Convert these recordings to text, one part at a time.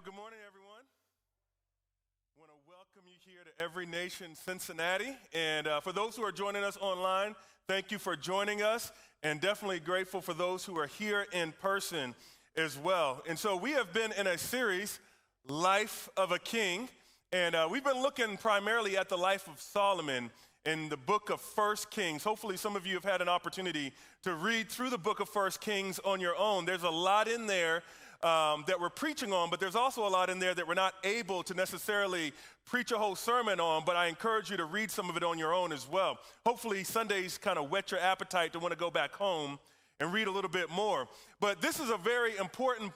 Good morning, everyone. I want to welcome you here to Every Nation Cincinnati. And for those who are joining us online, thank you for joining us, and definitely grateful for those who are here in person as well. And so we have been in a series, Life of a King, and we've been looking primarily at the life of Solomon in the book of 1 Kings. Hopefully some of you have had an opportunity to read through the book of 1 Kings on your own. There's a lot in there that we're preaching on, but there's also a lot in there that we're not able to necessarily preach a whole sermon on, but I encourage you to read some of it on your own as well. Hopefully Sundays kind of whet your appetite to want to go back home and read a little bit more. But this is a very important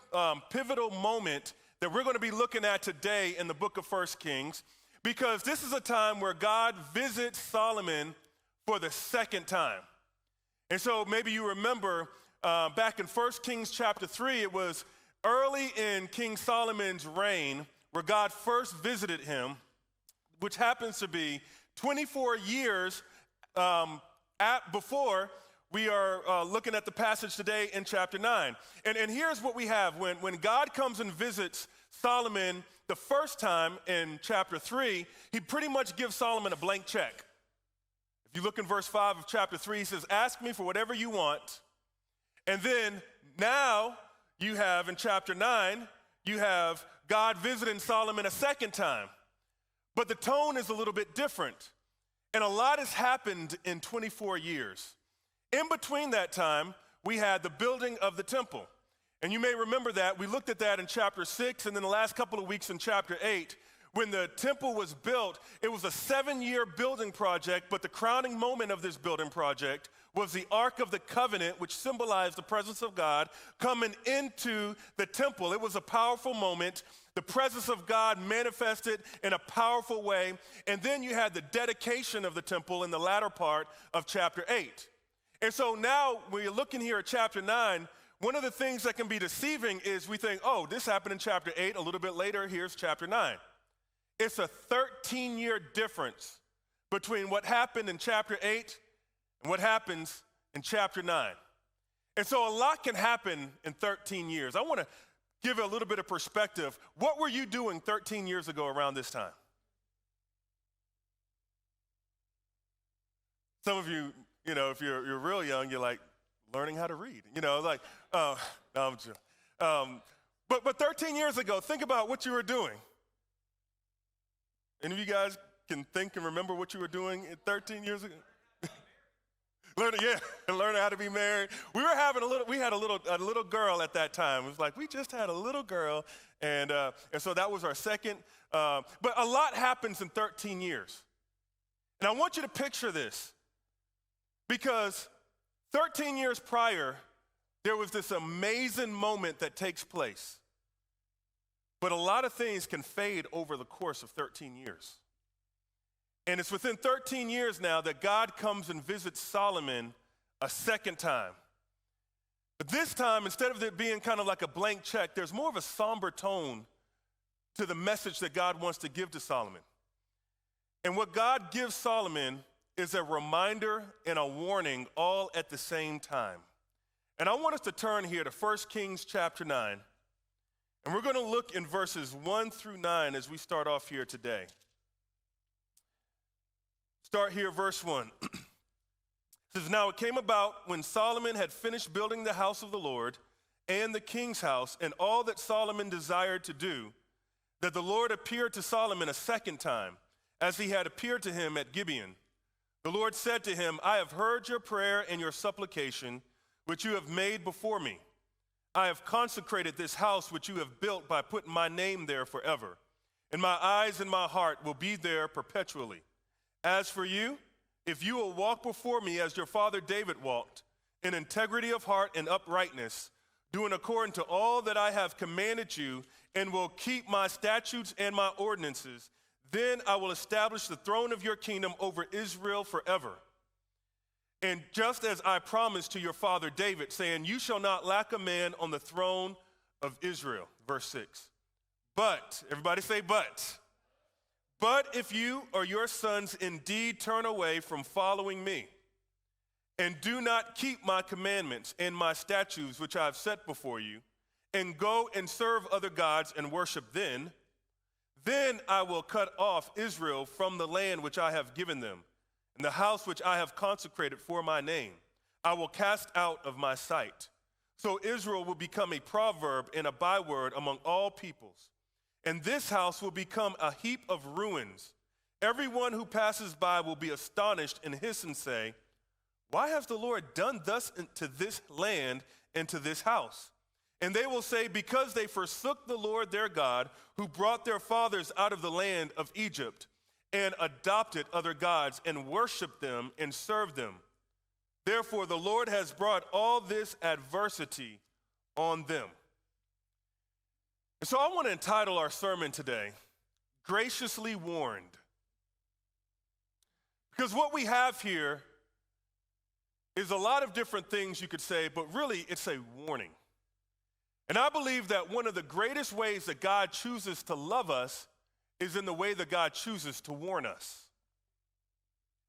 pivotal moment that we're going to be looking at today in the book of 1 Kings, because this is a time where God visits Solomon for the second time. And so maybe you remember back in 1 Kings chapter 3, it was early in King Solomon's reign where God first visited him, which happens to be 24 years before we are looking at the passage today in chapter 9. And here's what we have. When God comes and visits Solomon the first time in chapter 3, he pretty much gives Solomon a blank check. If you look in verse 5 of chapter 3, he says, "Ask me for whatever you want." And then now you have in chapter 9, you have God visiting Solomon a second time. But the tone is a little bit different. And a lot has happened in 24 years. In between that time, we had the building of the temple. And you may remember that. We looked at that in chapter 6, and then the last couple of weeks in chapter 8. When the temple was built, it was a 7-year building project, but the crowning moment of this building project was the Ark of the Covenant, which symbolized the presence of God coming into the temple. It was a powerful moment. The presence of God manifested in a powerful way. And then you had the dedication of the temple in the latter part of chapter 8. And so now when you're looking here at chapter 9, one of the things that can be deceiving is we think, oh, this happened in chapter 8. A little bit later, here's chapter 9. It's a 13-year difference between what happened in chapter 8 and what happens in chapter 9. And so a lot can happen in 13 years. I want to give a little bit of perspective. What were you doing 13 years ago around this time? Some of you, if you're real young, you're like, learning how to read. No, I'm just, but 13 years ago, think about what you were doing. Any of you guys can think and remember what you were doing 13 years ago? Learning how to be married. We had a little girl at that time. It was like, we just had a little girl, and so that was our second. But a lot happens in 13 years. And I want you to picture this, because 13 years prior, there was this amazing moment that takes place. But a lot of things can fade over the course of 13 years. And it's within 13 years now that God comes and visits Solomon a second time. But this time, instead of it being kind of like a blank check, there's more of a somber tone to the message that God wants to give to Solomon. And what God gives Solomon is a reminder and a warning all at the same time. And I want us to turn here to 1 Kings chapter 9. And we're going to look in verses 1 through 9 as we start off here today. Start here, verse 1. It says, "Now it came about when Solomon had finished building the house of the Lord and the king's house and all that Solomon desired to do, that the Lord appeared to Solomon a second time, as he had appeared to him at Gibeon. The Lord said to him, I have heard your prayer and your supplication, which you have made before me. I have consecrated this house which you have built by putting my name there forever. And my eyes and my heart will be there perpetually. As for you, if you will walk before me as your father David walked, in integrity of heart and uprightness, doing according to all that I have commanded you, and will keep my statutes and my ordinances, then I will establish the throne of your kingdom over Israel forever. And just as I promised to your father David, saying, you shall not lack a man on the throne of Israel." Verse 6. "But," everybody say but. "But if you or your sons indeed turn away from following me, and do not keep my commandments and my statutes which I have set before you, and go and serve other gods and worship then I will cut off Israel from the land which I have given them, and the house which I have consecrated for my name. I will cast out of my sight. So Israel will become a proverb and a byword among all peoples. And this house will become a heap of ruins. Everyone who passes by will be astonished and hiss and say, why has the Lord done thus to this land and to this house? And they will say, because they forsook the Lord their God, who brought their fathers out of the land of Egypt, and adopted other gods and worshiped them and served them. Therefore, the Lord has brought all this adversity on them. And so I want to entitle our sermon today, Graciously Warned. Because what we have here is a lot of different things you could say, but really it's a warning. And I believe that one of the greatest ways that God chooses to love us is in the way that God chooses to warn us.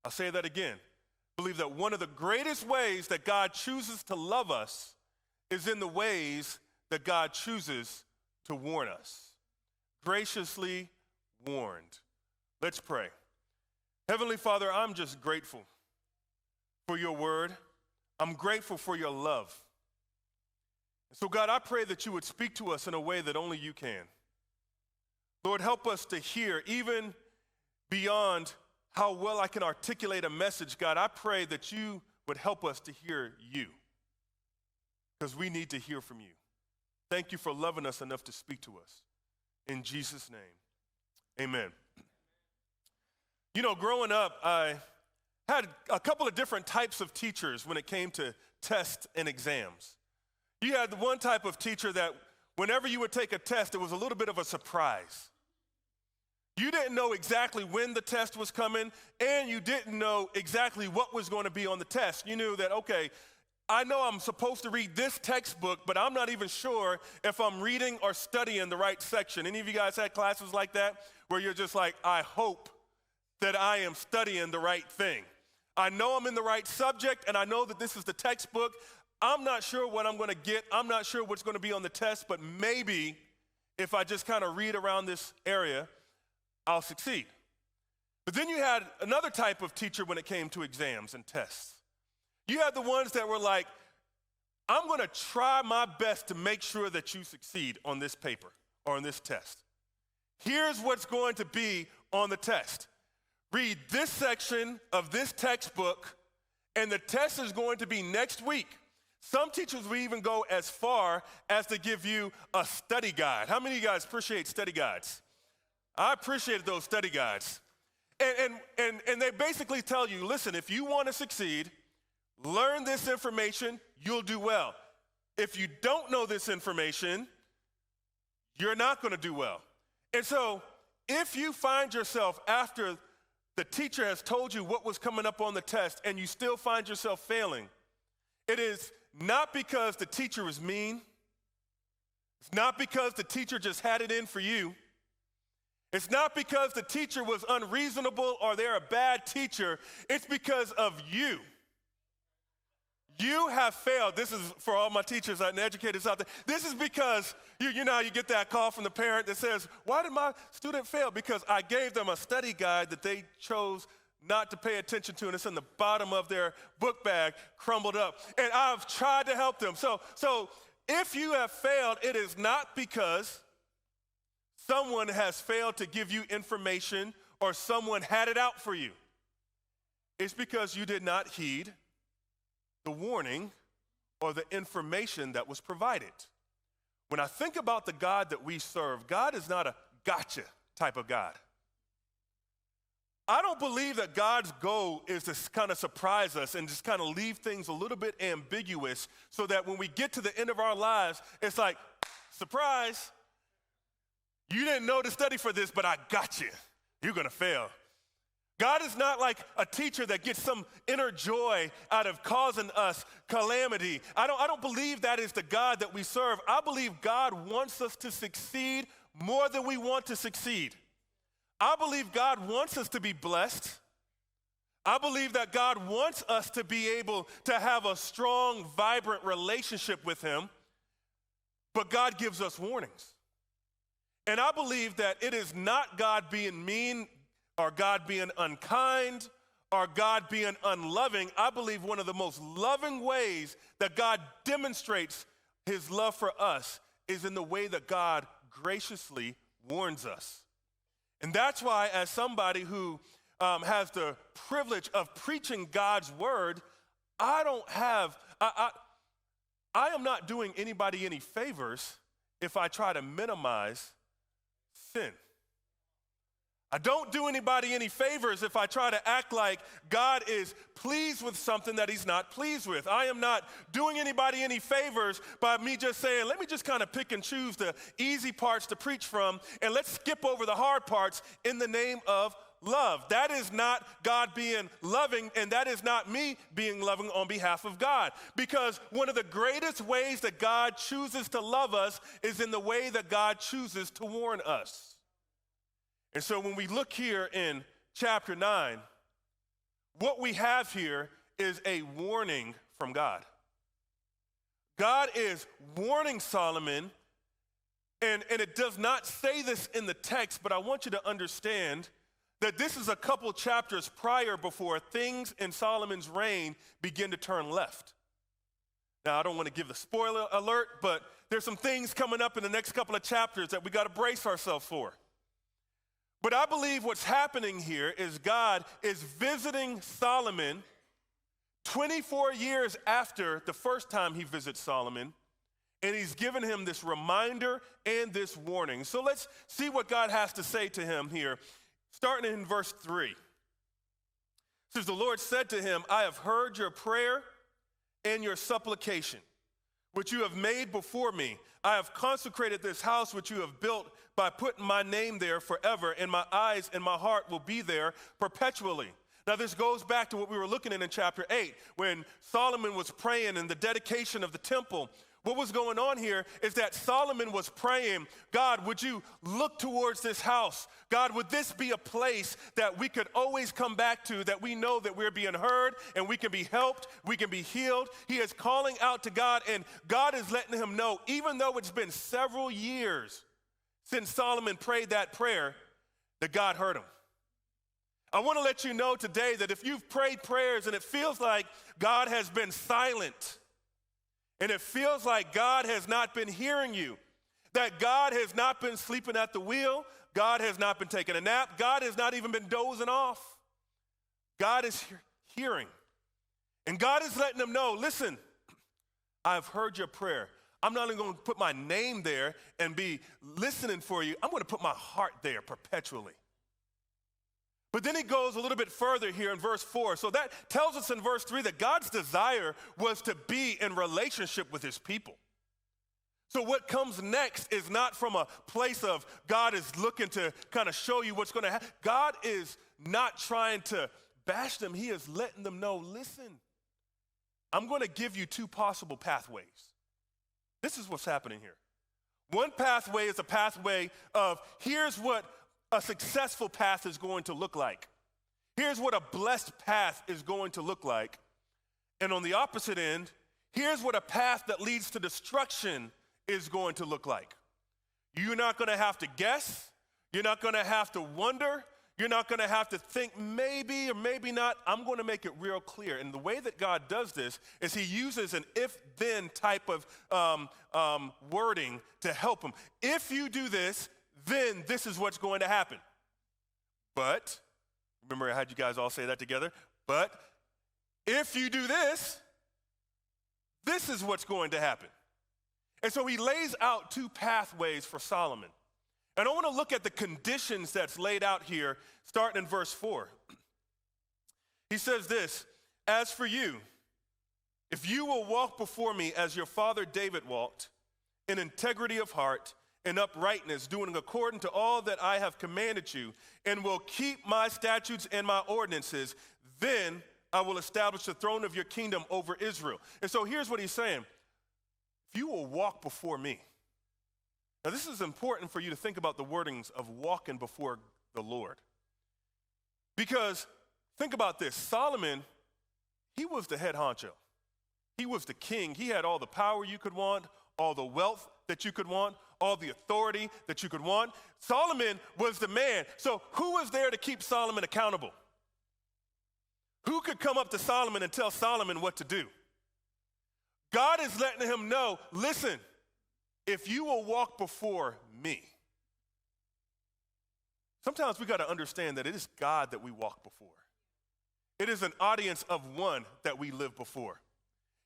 I'll say that again. I believe that one of the greatest ways that God chooses to love us is in the ways that God chooses to warn us. Graciously warned. Let's pray. Heavenly Father, I'm just grateful for your word. I'm grateful for your love. So God, I pray that you would speak to us in a way that only you can. Lord, help us to hear even beyond how well I can articulate a message. God, I pray that you would help us to hear you, because we need to hear from you. Thank you for loving us enough to speak to us. In Jesus' name, amen. You know, growing up, I had a couple of different types of teachers when it came to tests and exams. You had the one type of teacher that whenever you would take a test, it was a little bit of a surprise. You didn't know exactly when the test was coming, and you didn't know exactly what was going to be on the test. You knew that, okay, I know I'm supposed to read this textbook, but I'm not even sure if I'm reading or studying the right section. Any of you guys had classes like that where you're just like, I hope that I am studying the right thing. I know I'm in the right subject, and I know that this is the textbook. I'm not sure what I'm going to get. I'm not sure what's going to be on the test, but maybe if I just kind of read around this area, I'll succeed. But then you had another type of teacher when it came to exams and tests. You had the ones that were like, I'm going to try my best to make sure that you succeed on this paper or on this test. Here's what's going to be on the test. Read this section of this textbook, and the test is going to be next week. Some teachers will even go as far as to give you a study guide. How many of you guys appreciate study guides? I appreciated those study guides. And they basically tell you, listen, if you want to succeed, learn this information, you'll do well. If you don't know this information, you're not going to do well. And so if you find yourself after the teacher has told you what was coming up on the test and you still find yourself failing, it is not because the teacher is mean. It's not because the teacher just had it in for you. It's not because the teacher was unreasonable or they're a bad teacher. It's because of you. You have failed. This is for all my teachers and educators out there. This is because you know you get that call from the parent that says, why did my student fail? Because I gave them a study guide that they chose not to pay attention to, and it's in the bottom of their book bag, crumbled up. And I've tried to help them. So if you have failed, it is not because someone has failed to give you information or someone had it out for you. It's because you did not heed the warning or the information that was provided. When I think about the God that we serve, God is not a gotcha type of God. I don't believe that God's goal is to kind of surprise us and just kind of leave things a little bit ambiguous so that when we get to the end of our lives, it's like, surprise, you didn't know to study for this, but I got you. You're going to fail. God is not like a teacher that gets some inner joy out of causing us calamity. I don't believe that is the God that we serve. I believe God wants us to succeed more than we want to succeed. I believe God wants us to be blessed. I believe that God wants us to be able to have a strong, vibrant relationship with him. but God gives us warnings. And I believe that it is not God being mean or God being unkind or God being unloving. I believe one of the most loving ways that God demonstrates his love for us is in the way that God graciously warns us. And that's why, as somebody who has the privilege of preaching God's word, I am not doing anybody any favors if I try to minimize sin. I don't do anybody any favors if I try to act like God is pleased with something that he's not pleased with. I am not doing anybody any favors by me just saying, let me just kind of pick and choose the easy parts to preach from, and let's skip over the hard parts in the name of love. That is not God being loving, and that is not me being loving on behalf of God. Because one of the greatest ways that God chooses to love us is in the way that God chooses to warn us. And so when we look here in chapter 9, what we have here is a warning from God. God is warning Solomon, and it does not say this in the text, but I want you to understand that this is a couple chapters prior before things in Solomon's reign begin to turn left. Now, I don't want to give the spoiler alert, but there's some things coming up in the next couple of chapters that we got to brace ourselves for. But I believe what's happening here is God is visiting Solomon 24 years after the first time he visits Solomon, and he's given him this reminder and this warning. So let's see what God has to say to him here, starting in verse 3. It says, the Lord said to him, I have heard your prayer and your supplication, which you have made before me. I have consecrated this house which you have built by putting my name there forever, and my eyes and my heart will be there perpetually. Now, this goes back to what we were looking at in chapter 8, when Solomon was praying in the dedication of the temple. What was going on here is that Solomon was praying, God, would you look towards this house? God, would this be a place that we could always come back to, that we know that we're being heard and we can be helped, we can be healed? He is calling out to God, and God is letting him know, even though it's been several years since Solomon prayed that prayer, that God heard him. I want to let you know today that if you've prayed prayers and it feels like God has been silent, and it feels like God has not been hearing you, that God has not been sleeping at the wheel, God has not been taking a nap, God has not even been dozing off, God is hearing. And God is letting them know, listen, I've heard your prayer. I'm not only going to put my name there and be listening for you, I'm going to put my heart there perpetually. But then he goes a little bit further here in verse 4. So that tells us in verse 3 that God's desire was to be in relationship with his people. So what comes next is not from a place of God is looking to kind of show you what's going to happen. God is not trying to bash them. He is letting them know, listen, I'm going to give you two possible pathways. This is what's happening here. One pathway is a pathway of here's what a successful path is going to look like. Here's what a blessed path is going to look like. And on the opposite end, here's what a path that leads to destruction is going to look like. You're not going to have to guess. You're not going to have to wonder. You're not going to have to think maybe or maybe not. I'm going to make it real clear. And the way that God does this is he uses an if-then type of wording to help him. If you do this, then this is what's going to happen. But, remember I had you guys all say that together? But if you do this, this is what's going to happen. And so he lays out two pathways for Solomon. And I want to look at the conditions that's laid out here, starting in verse 4. He says this, as for you, if you will walk before me as your father David walked, in integrity of heart and uprightness, doing according to all that I have commanded you, and will keep my statutes and my ordinances, then I will establish the throne of your kingdom over Israel. And so here's what he's saying. If you will walk before me. Now, this is important for you to think about the wordings of walking before the Lord. Because think about this. Solomon, he was the head honcho. He was the king. He had all the power you could want, all the wealth that you could want, all the authority that you could want. Solomon was the man. So who was there to keep Solomon accountable? Who could come up to Solomon and tell Solomon what to do? God is letting him know, listen, if you will walk before me. Sometimes we got to understand that it is God that we walk before. It is an audience of one that we live before.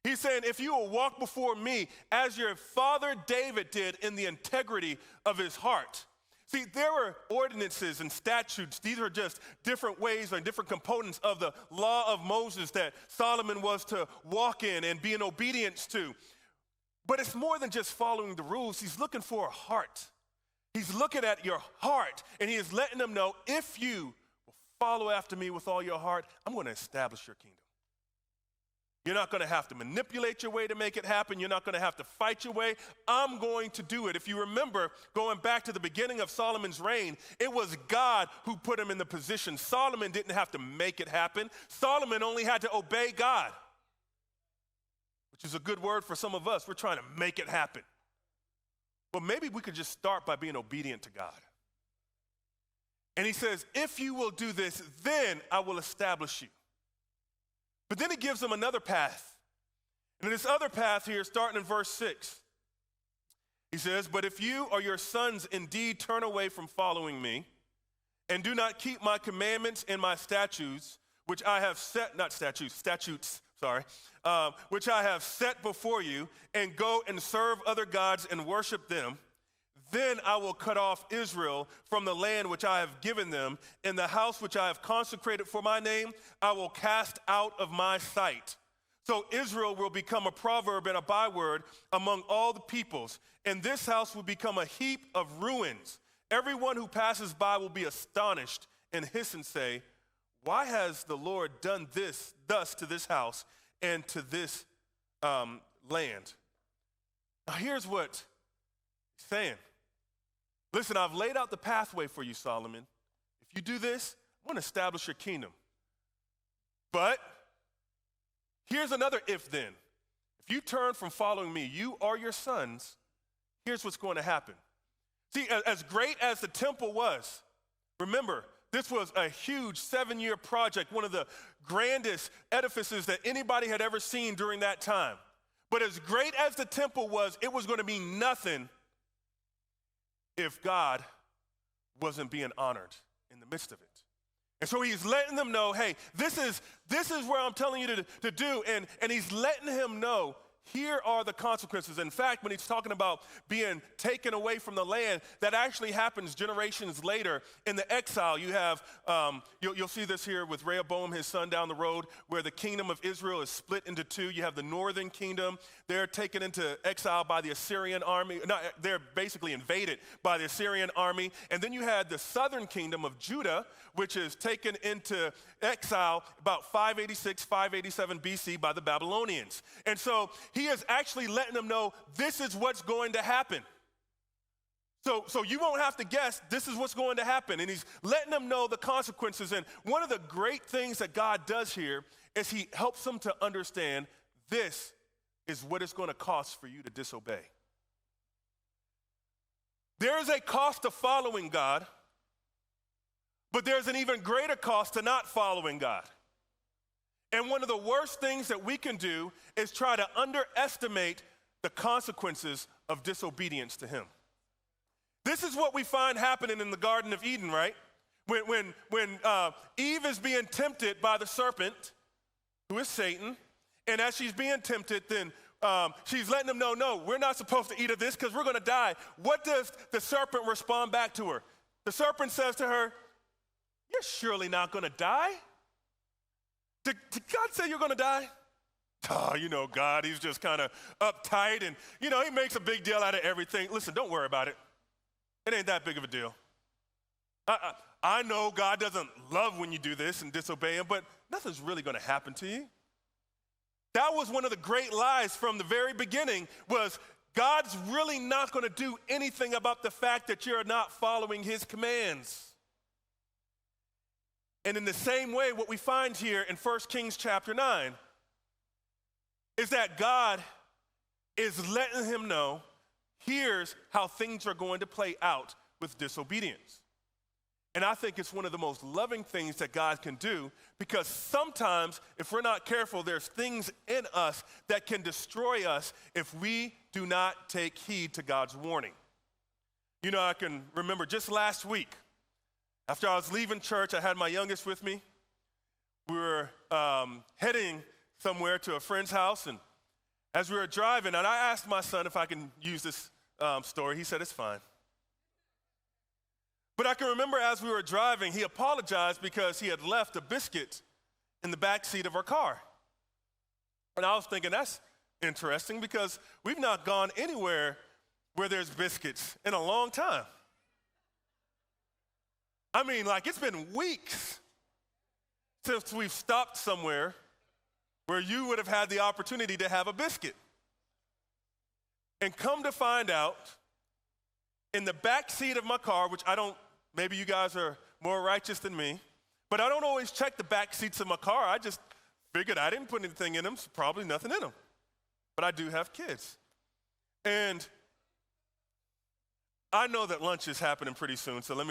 He's saying, if you will walk before me as your father David did in the integrity of his heart. See, there were ordinances and statutes. These are just different ways or different components of the law of Moses that Solomon was to walk in and be in obedience to. But it's more than just following the rules. He's looking for a heart. He's looking at your heart, and he is letting them know, if you will follow after me with all your heart, I'm going to establish your kingdom. You're not going to have to manipulate your way to make it happen. You're not going to have to fight your way. I'm going to do it. If you remember, going back to the beginning of Solomon's reign, it was God who put him in the position. Solomon didn't have to make it happen. Solomon only had to obey God, which is a good word for some of us. We're trying to make it happen. But maybe we could just start by being obedient to God. And he says, if you will do this, then I will establish you. But then he gives them another path. And this other path here, starting in verse 6, he says, but if you or your sons indeed turn away from following me and do not keep my commandments and my statutes, which I have set, which I have set before you, and go and serve other gods and worship them, then I will cut off Israel from the land which I have given them, and the house which I have consecrated for my name, I will cast out of my sight. So Israel will become a proverb and a byword among all the peoples, and this house will become a heap of ruins. Everyone who passes by will be astonished and hiss and say, why has the Lord done this thus to this house and to this land? Now here's what he's saying. Listen, I've laid out the pathway for you, Solomon. If you do this, I'm going to establish your kingdom. But here's another if then. If you turn from following me, you or your sons, here's what's going to happen. See, as great as the temple was, remember, this was a huge 7-year project, one of the grandest edifices that anybody had ever seen during that time. But as great as the temple was, it was going to be nothing if God wasn't being honored in the midst of it. And so he's letting them know, hey, this is where I'm telling you to do. And he's letting him know, here are the consequences. In fact, when he's talking about being taken away from the land, that actually happens generations later in the exile. You have, you'll see this here with Rehoboam, his son, down the road, where the kingdom of Israel is split into two. You have the northern kingdom. They're taken into exile by the Assyrian army. No, they're basically invaded by the Assyrian army. And then you had the southern kingdom of Judah, which is taken into exile about 586, 587 BC by the Babylonians. And so he is actually letting them know this is what's going to happen. So you won't have to guess, this is what's going to happen. And he's letting them know the consequences. And one of the great things that God does here is he helps them to understand this is what it's going to cost for you to disobey. There is a cost to following God, but there's an even greater cost to not following God. And one of the worst things that we can do is try to underestimate the consequences of disobedience to him. This is what we find happening in the Garden of Eden, right? When Eve is being tempted by the serpent, who is Satan, and as she's being tempted, then she's letting them know, no, we're not supposed to eat of this because we're going to die. What does the serpent respond back to her? The serpent says to her, you're surely not going to die. Did God say you're going to die? Oh, God, he's just kind of uptight and, he makes a big deal out of everything. Listen, don't worry about it. It ain't that big of a deal. I know God doesn't love when you do this and disobey him, but nothing's really going to happen to you. That was one of the great lies from the very beginning, was God's really not going to do anything about the fact that you're not following his commands. And in the same way, what we find here in 1 Kings chapter 9 is that God is letting him know here's how things are going to play out with disobedience. And I think it's one of the most loving things that God can do, because sometimes, if we're not careful, there's things in us that can destroy us if we do not take heed to God's warning. You know, I can remember just last week, after I was leaving church, I had my youngest with me. We were heading somewhere to a friend's house, and as we were driving, and I asked my son if I can use this story. He said, it's fine. But I can remember as we were driving, he apologized because he had left a biscuit in the back seat of our car. And I was thinking, that's interesting, because we've not gone anywhere where there's biscuits in a long time. I mean, like, it's been weeks since we've stopped somewhere where you would have had the opportunity to have a biscuit. And come to find out, in the back seat of my car, which maybe you guys are more righteous than me, but I don't always check the back seats of my car. I just figured I didn't put anything in them, so probably nothing in them. But I do have kids. And I know that lunch is happening pretty soon, so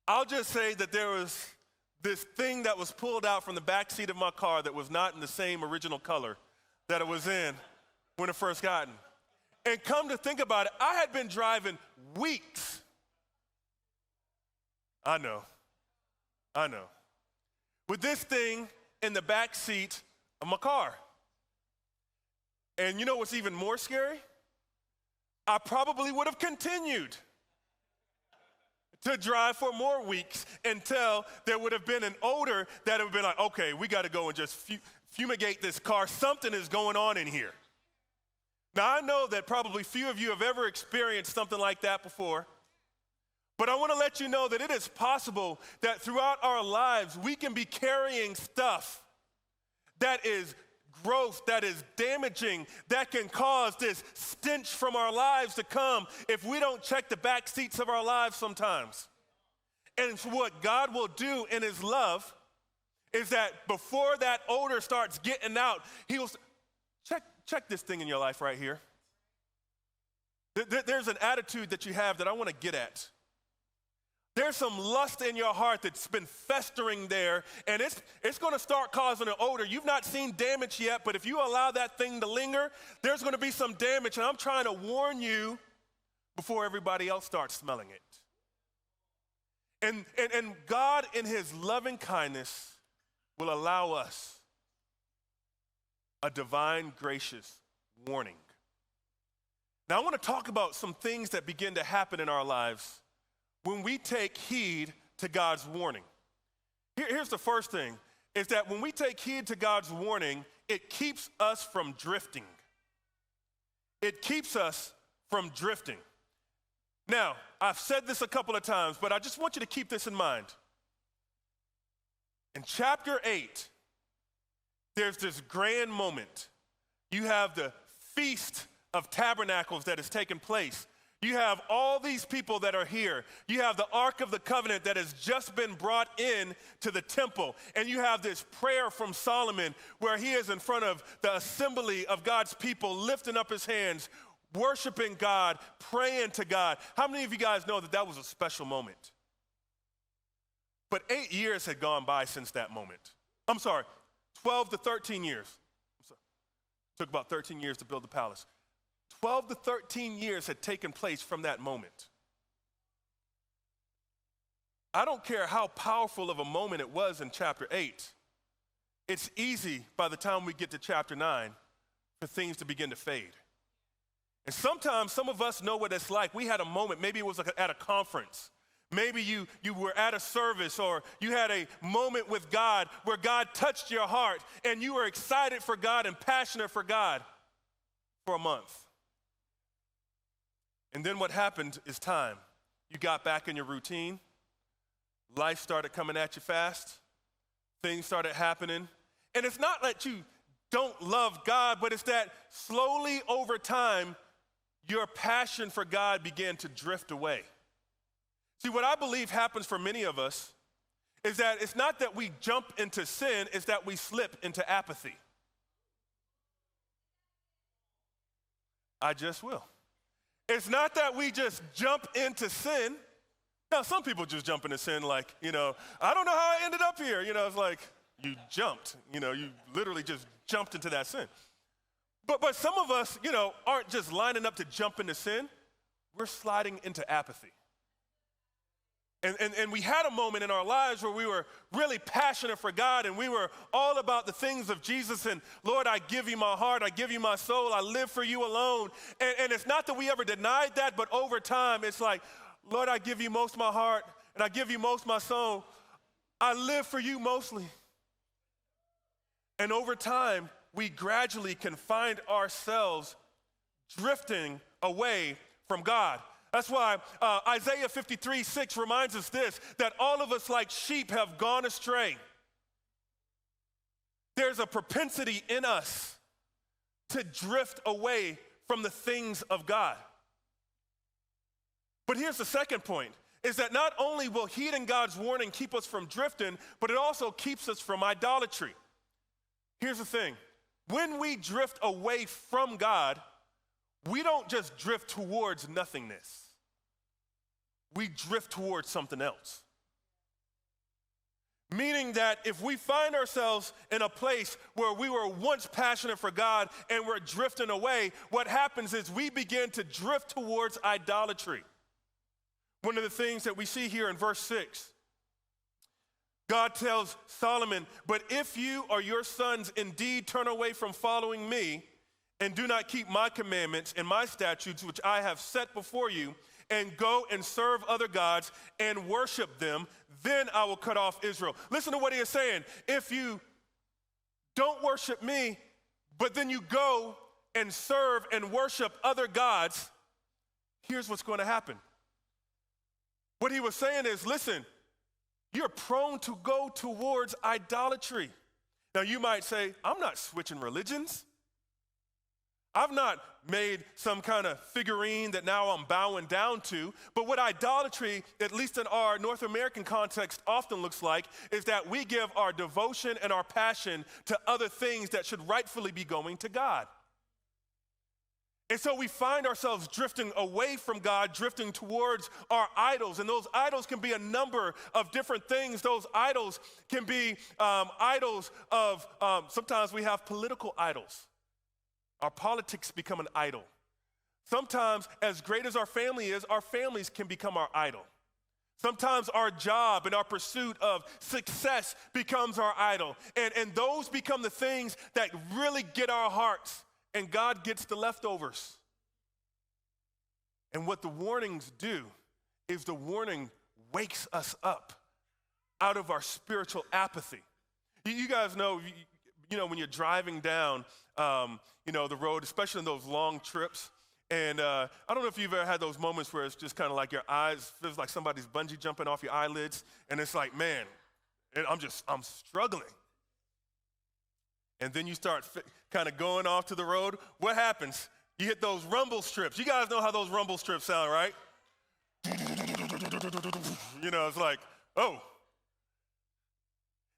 I'll just say that there was this thing that was pulled out from the back seat of my car that was not in the same original color that it was in when it first gotten. And come to think about it, I had been driving weeks. I know. With this thing in the back seat of my car. And you know what's even more scary? I probably would have continued to drive for more weeks until there would have been an odor that would have been like, okay, we got to go and just fumigate this car. Something is going on in here. Now, I know that probably few of you have ever experienced something like that before, but I want to let you know that it is possible that throughout our lives, we can be carrying stuff that is gross, that is damaging, that can cause this stench from our lives to come if we don't check the back seats of our lives sometimes. And what God will do in his love is that before that odor starts getting out, he'll check this thing in your life right here. There's an attitude that you have that I want to get at. There's some lust in your heart that's been festering there, and it's going to start causing an odor. You've not seen damage yet, but if you allow that thing to linger, there's going to be some damage, and I'm trying to warn you before everybody else starts smelling it. And God, in his loving kindness, will allow us a divine, gracious warning. Now, I want to talk about some things that begin to happen in our lives when we take heed to God's warning. Here's the first thing, is that when we take heed to God's warning, it keeps us from drifting. It keeps us from drifting. Now, I've said this a couple of times, but I just want you to keep this in mind. In chapter 8, there's this grand moment. You have the Feast of Tabernacles that has taken place. You have all these people that are here. You have the Ark of the Covenant that has just been brought in to the temple. And you have this prayer from Solomon where he is in front of the assembly of God's people, lifting up his hands, worshiping God, praying to God. How many of you guys know that that was a special moment? But 8 years had gone by since that moment. 12 to 13 years. It took about 13 years to build the palace. 12 to 13 years had taken place from that moment. I don't care how powerful of a moment it was in chapter 8. It's easy by the time we get to chapter 9 for things to begin to fade. And sometimes some of us know what it's like. We had a moment, maybe it was like at a conference. Maybe you were at a service, or you had a moment with God where God touched your heart and you were excited for God and passionate for God for a month. And then what happened is time. You got back in your routine. Life started coming at you fast. Things started happening. And it's not that you don't love God, but it's that slowly over time, your passion for God began to drift away. See, what I believe happens for many of us is that it's not that we jump into sin, it's that we slip into apathy. I just will. It's not that we just jump into sin. Now, some people just jump into sin like, I don't know how I ended up here. It's like you jumped. You literally just jumped into that sin. But some of us, aren't just lining up to jump into sin. We're sliding into apathy. And we had a moment in our lives where we were really passionate for God and we were all about the things of Jesus and Lord, I give you my heart, I give you my soul, I live for you alone. And it's not that we ever denied that, but over time it's like, Lord, I give you most my heart and I give you most my soul. I live for you mostly. And over time, we gradually can find ourselves drifting away from God. That's why Isaiah 53:6 reminds us this, that all of us like sheep have gone astray. There's a propensity in us to drift away from the things of God. But here's the second point, is that not only will heeding God's warning keep us from drifting, but it also keeps us from idolatry. Here's the thing, when we drift away from God, we don't just drift towards nothingness. We drift towards something else. Meaning that if we find ourselves in a place where we were once passionate for God and we're drifting away, what happens is we begin to drift towards idolatry. One of the things that we see here in verse 6, God tells Solomon, but if you or your sons indeed turn away from following me and do not keep my commandments and my statutes, which I have set before you, and go and serve other gods and worship them, then I will cut off Israel. Listen to what he is saying. If you don't worship me, but then you go and serve and worship other gods, here's what's going to happen. What he was saying is, listen, you're prone to go towards idolatry. Now you might say, I'm not switching religions. I've not made some kind of figurine that now I'm bowing down to. But what idolatry, at least in our North American context, often looks like is that we give our devotion and our passion to other things that should rightfully be going to God. And so we find ourselves drifting away from God, drifting towards our idols. And those idols can be a number of different things. Those idols can be idols of, sometimes we have political idols. Our politics become an idol. Sometimes, as great as our family is, our families can become our idol. Sometimes our job and our pursuit of success becomes our idol. And those become the things that really get our hearts, and God gets the leftovers. And what the warnings do is the warning wakes us up out of our spiritual apathy. You guys know, when you're driving down, the road, especially in those long trips. And I don't know if you've ever had those moments where it's just kind of like your eyes, feels like somebody's bungee jumping off your eyelids. And it's like, man, I'm struggling. And then you start kind of going off to the road. What happens? You hit those rumble strips. You guys know how those rumble strips sound, right? It's like, oh.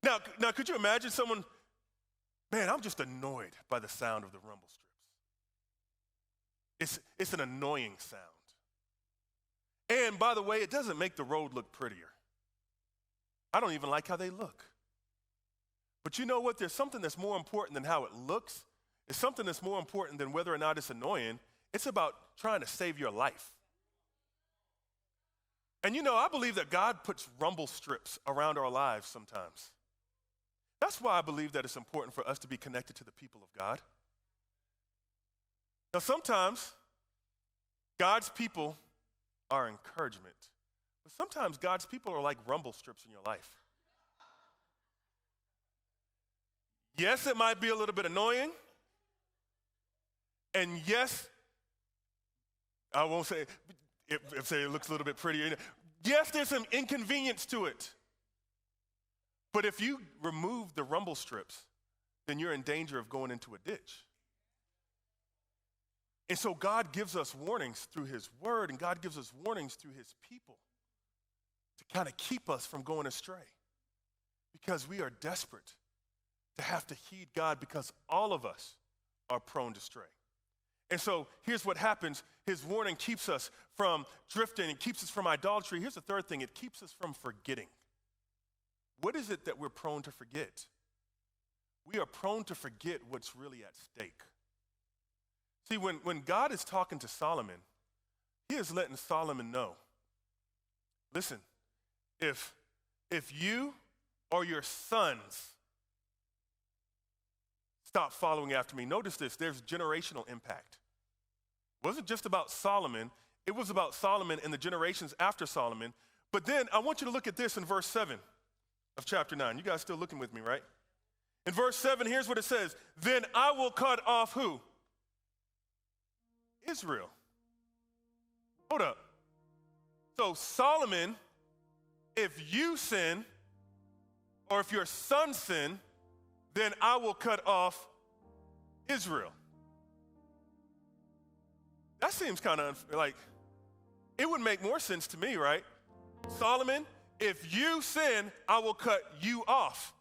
Now, could you imagine someone, man, I'm just annoyed by the sound of the rumble strips. It's an annoying sound. And by the way, it doesn't make the road look prettier. I don't even like how they look. But you know what? There's something that's more important than how it looks. It's something that's more important than whether or not it's annoying. It's about trying to save your life. And I believe that God puts rumble strips around our lives sometimes. That's why I believe that it's important for us to be connected to the people of God. Now, sometimes God's people are encouragement, but sometimes God's people are like rumble strips in your life. Yes, it might be a little bit annoying, and yes, I won't say it looks a little bit prettier. Yes, there's some inconvenience to it. But if you remove the rumble strips, then you're in danger of going into a ditch. And so God gives us warnings through his word, and God gives us warnings through his people to kind of keep us from going astray, because we are desperate to have to heed God, because all of us are prone to stray. And so here's what happens. His warning keeps us from drifting. It keeps us from idolatry. Here's the third thing. It keeps us from forgetting. What is it that we're prone to forget? We are prone to forget what's really at stake. See, when God is talking to Solomon, he is letting Solomon know, listen, if you or your sons stop following after me, notice this, there's generational impact. It wasn't just about Solomon, it was about Solomon and the generations after Solomon. But then I want you to look at this in verse 7 of chapter 9. You guys still looking with me, right? In verse 7, here's what it says. Then I will cut off who? Israel. Hold up. So Solomon, if you sin, or if your son sin, then I will cut off Israel. That seems kind of like, it would make more sense to me, right? Solomon, if you sin, I will cut you off.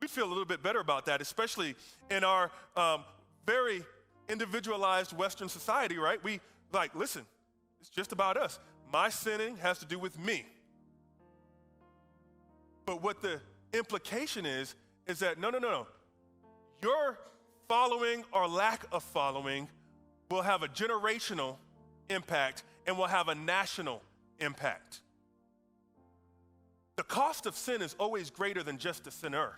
We feel a little bit better about that, especially in our very individualized Western society, right? We like, listen, it's just about us. My sinning has to do with me. But what the implication is that no. Your following or lack of following will have a generational impact and will have a national impact. The cost of sin is always greater than just the sinner.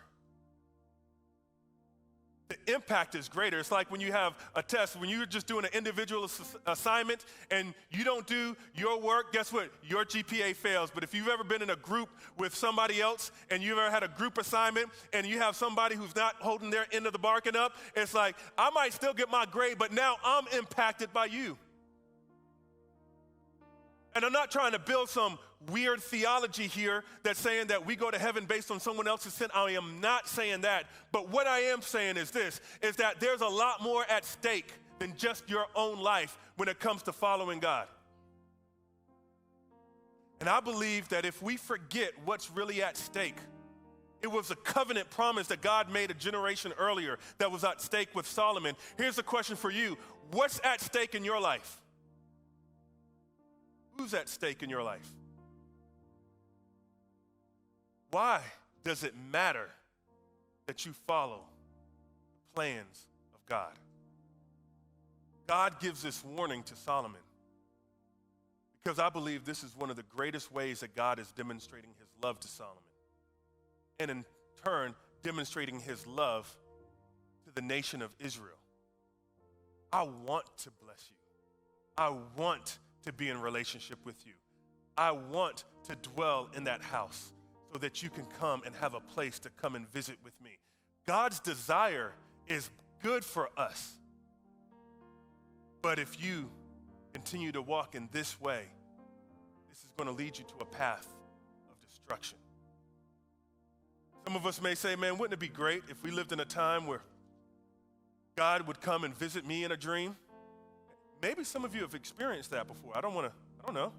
The impact is greater. It's like when you have a test, when you're just doing an individual assignment and you don't do your work, guess what? Your GPA fails. But if you've ever been in a group with somebody else and you've ever had a group assignment and you have somebody who's not holding their end of the bargain up, it's like, I might still get my grade, but now I'm impacted by you. And I'm not trying to build some weird theology here that's saying that we go to heaven based on someone else's sin. I am not saying that. But what I am saying is this, is that there's a lot more at stake than just your own life when it comes to following God. And I believe that if we forget what's really at stake, it was a covenant promise that God made a generation earlier that was at stake with Solomon. Here's the question for you. What's at stake in your life? Who's at stake in your life? Why does it matter that you follow the plans of God? God gives this warning to Solomon because I believe this is one of the greatest ways that God is demonstrating his love to Solomon, and in turn, demonstrating his love to the nation of Israel. I want to bless you. I want to be in relationship with you. I want to dwell in that house so that you can come and have a place to come and visit with me. God's desire is good for us. But if you continue to walk in this way, this is going to lead you to a path of destruction. Some of us may say, man, wouldn't it be great if we lived in a time where God would come and visit me in a dream? Maybe some of you have experienced that before. I don't know.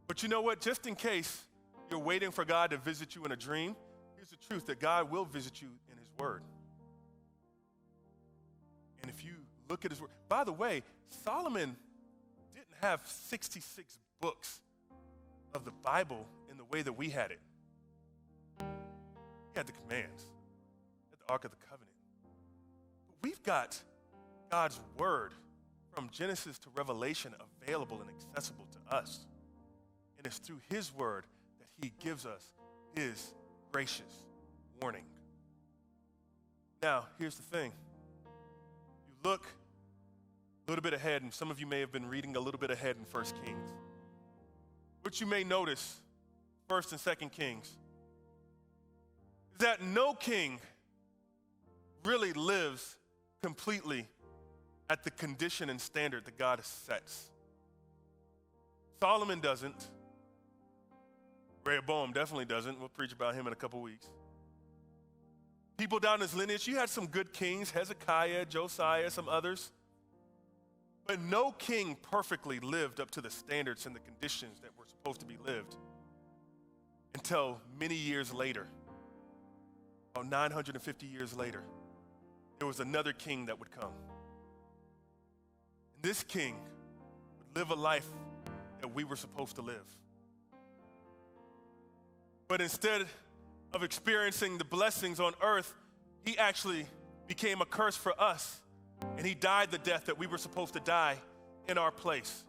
But you know what? Just in case you're waiting for God to visit you in a dream, here's the truth, that God will visit you in his word. And if you look at his word, by the way, Solomon didn't have 66 books of the Bible in the way that we had it. He had the commands, he had the Ark of the Covenant. But we've got God's word from Genesis to Revelation available and accessible to us. And it's through his word that he gives us his gracious warning. Now, here's the thing. You look a little bit ahead, and some of you may have been reading a little bit ahead in 1 Kings. What you may notice, 1st and 2nd Kings, is that no king really lives completely at the condition and standard that God sets. Solomon doesn't. Rehoboam definitely doesn't. We'll preach about him in a couple weeks. People down his lineage, you had some good kings, Hezekiah, Josiah, some others. But no king perfectly lived up to the standards and the conditions that were supposed to be lived until many years later, about 950 years later. there was another king that would come. And this king would live a life that we were supposed to live. But instead of experiencing the blessings on earth, he actually became a curse for us. And he died the death that we were supposed to die in our place.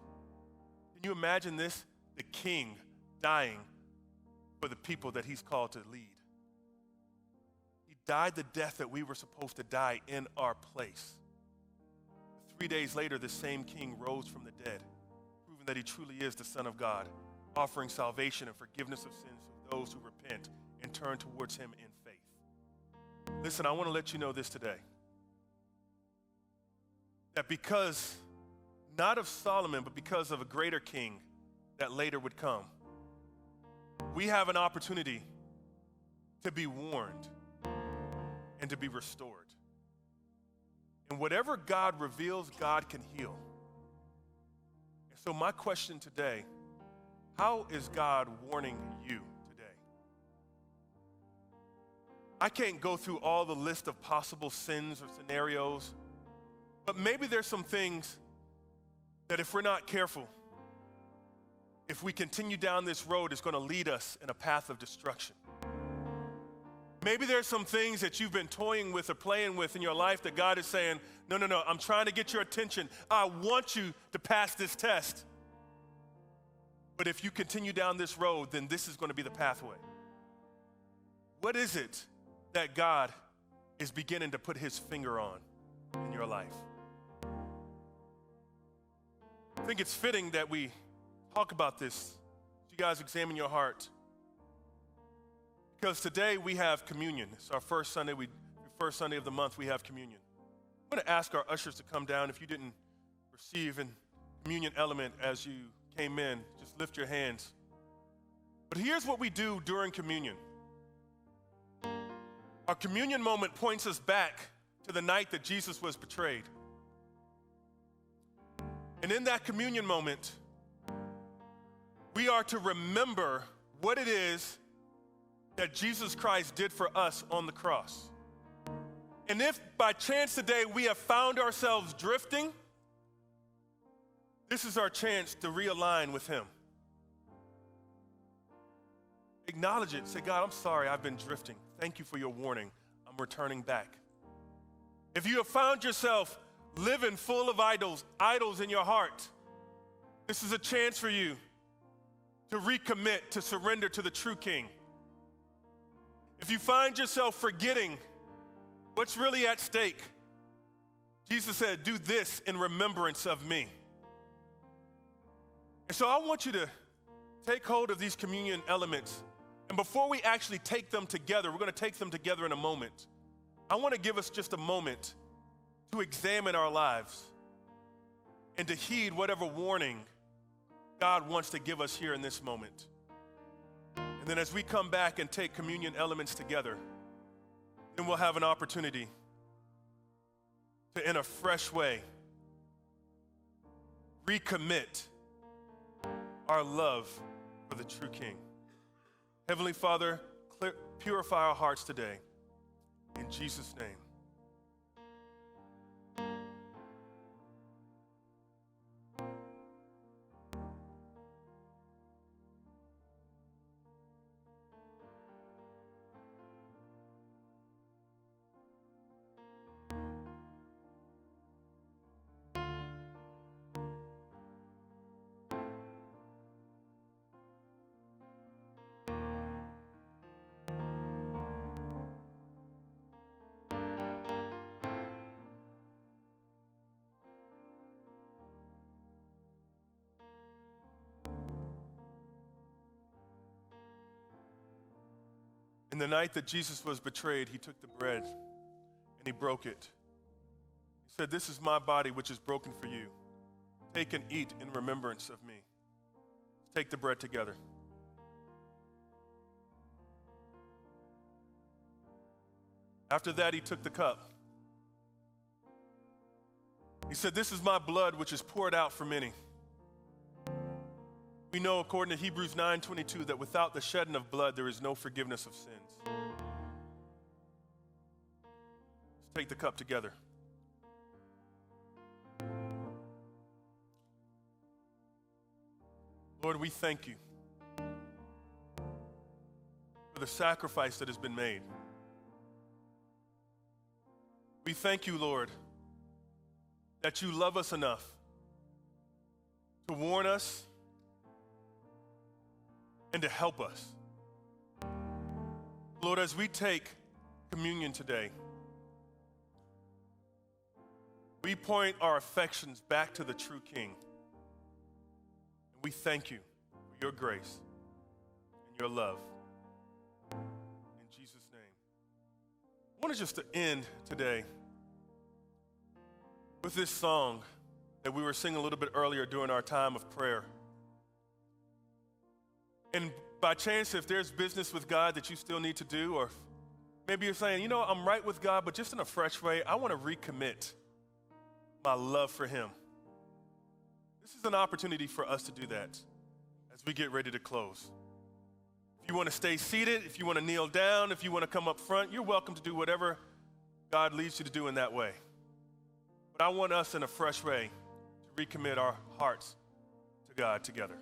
Can you imagine this? The king dying for the people that he's called to lead. He died the death that we were supposed to die in our place. 3 days later, the same king rose from the dead, proving that he truly is the Son of God, offering salvation and forgiveness of sins to those who repent and turn towards him in faith. Listen, I want to let you know this today. That because, not of Solomon, but because of a greater king that later would come, we have an opportunity to be warned and to be restored. And whatever God reveals, God can heal. And so my question today, how is God warning you today? I can't go through all the list of possible sins or scenarios, but maybe there's some things that if we're not careful, if we continue down this road, it's going to lead us in a path of destruction. Maybe there's some things that you've been toying with or playing with in your life that God is saying, no, I'm trying to get your attention. I want you to pass this test. But if you continue down this road, then this is going to be the pathway. What is it that God is beginning to put his finger on in your life? I think it's fitting that we talk about this. You guys examine your heart. Because today we have communion. It's our first Sunday of the month, we have communion. I'm going to ask our ushers to come down. If you didn't receive a communion element as you came in, just lift your hands. But here's what we do during communion. Our communion moment points us back to the night that Jesus was betrayed. And in that communion moment, we are to remember what it is that Jesus Christ did for us on the cross. And if by chance today we have found ourselves drifting, this is our chance to realign with him. Acknowledge it. Say, God, I'm sorry I've been drifting. Thank you for your warning. I'm returning back. If you have found yourself living full of idols in your heart, this is a chance for you to recommit, to surrender to the true King. If you find yourself forgetting what's really at stake, Jesus said, do this in remembrance of me. And so I want you to take hold of these communion elements. And before we actually take them together, we're going to take them together in a moment. I want to give us just a moment to examine our lives and to heed whatever warning God wants to give us here in this moment. And then as we come back and take communion elements together, then we'll have an opportunity to, in a fresh way, recommit our love for the true King. Heavenly Father, purify our hearts today. In Jesus' name. In the night that Jesus was betrayed, he took the bread and he broke it. He said, this is my body which is broken for you. Take and eat in remembrance of me. Let's take the bread together. After that, he took the cup. He said, this is my blood which is poured out for many. We know according to Hebrews 9:22 that without the shedding of blood, there is no forgiveness of sins. Let's take the cup together. Lord, we thank you for the sacrifice that has been made. We thank you, Lord, that you love us enough to warn us and to help us. Lord, as we take communion today, we point our affections back to the true King. We thank you for your grace and your love. In Jesus' name. I want to just to end today with this song that we were singing a little bit earlier during our time of prayer. And by chance, if there's business with God that you still need to do, or maybe you're saying, you know, I'm right with God, but just in a fresh way, I want to recommit my love for him. This is an opportunity for us to do that as we get ready to close. If you want to stay seated, if you want to kneel down, if you want to come up front, you're welcome to do whatever God leads you to do in that way. But I want us in a fresh way to recommit our hearts to God together.